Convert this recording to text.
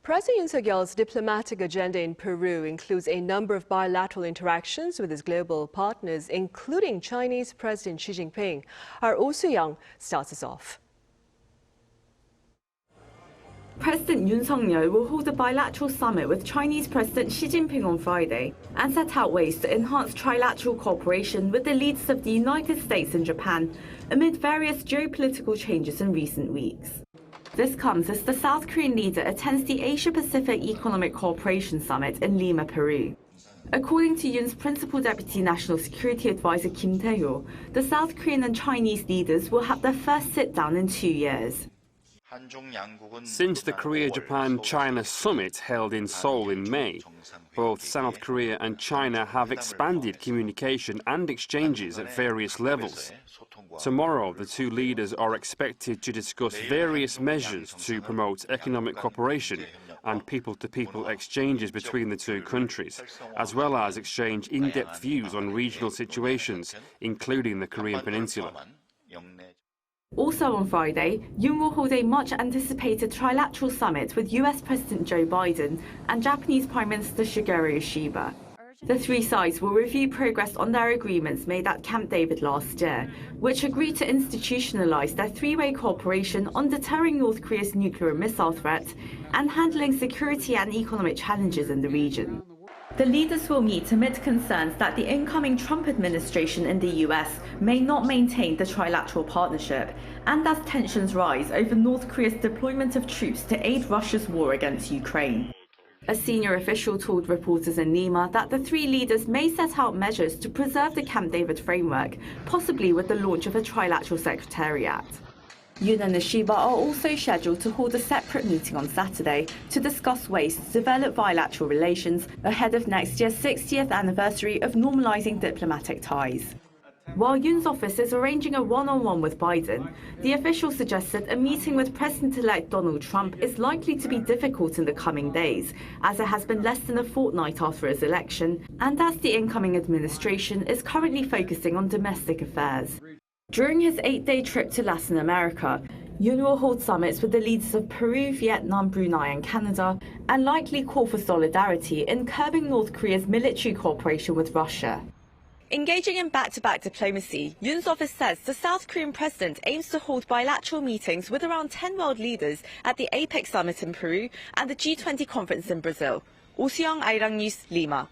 President Yoon Suk Yeol's diplomatic agenda in Peru includes a number of bilateral interactions with his global partners, including Chinese President Xi Jinping. Our Soo-young starts us off. President Yoon Suk Yeol will hold a bilateral summit with Chinese President Xi Jinping on Friday and set out ways to enhance trilateral cooperation with the leaders of the United States and Japan amid various geopolitical changes in recent weeks. This comes as the South Korean leader attends the Asia-Pacific Economic Cooperation Summit in Lima, Peru. According to Yoon's Principal Deputy National Security Advisor Kim Tae-hyo, the South Korean and Chinese leaders will have their first sit-down in 2 years. Since the Korea-Japan-China summit held in Seoul in May, both South Korea and China have expanded communication and exchanges at various levels. Tomorrow, the two leaders are expected to discuss various measures to promote economic cooperation and people-to-people exchanges between the two countries, as well as exchange in-depth views on regional situations, including the Korean Peninsula. Also on Friday, Yoon will hold a much-anticipated trilateral summit with US President Joe Biden and Japanese Prime Minister Shigeru Ishiba. The three sides will review progress on their agreements made at Camp David last year, which agreed to institutionalize their three-way cooperation on deterring North Korea's nuclear and missile threat and handling security and economic challenges in the region. The leaders will meet amid concerns that the incoming Trump administration in the US may not maintain the trilateral partnership, and as tensions rise over North Korea's deployment of troops to aid Russia's war against Ukraine. A senior official told reporters in Lima that the three leaders may set out measures to preserve the Camp David framework, possibly with the launch of a trilateral secretariat. Yoon and Ishiba are also scheduled to hold a separate meeting on Saturday to discuss ways to develop bilateral relations ahead of next year's 60th anniversary of normalizing diplomatic ties. While Yoon's office is arranging a one-on-one with Biden, the official suggested a meeting with President-elect Donald Trump is likely to be difficult in the coming days, as it has been less than a fortnight after his election, and as the incoming administration is currently focusing on domestic affairs. During his 8-day trip to Latin America, Yoon will hold summits with the leaders of Peru, Vietnam, Brunei and Canada, and likely call for solidarity in curbing North Korea's military cooperation with Russia. Engaging in back-to-back diplomacy, Yoon's office says the South Korean president aims to hold bilateral meetings with around 10 world leaders at the APEC summit in Peru and the G20 conference in Brazil. Soo-young, Arirang News, Lima.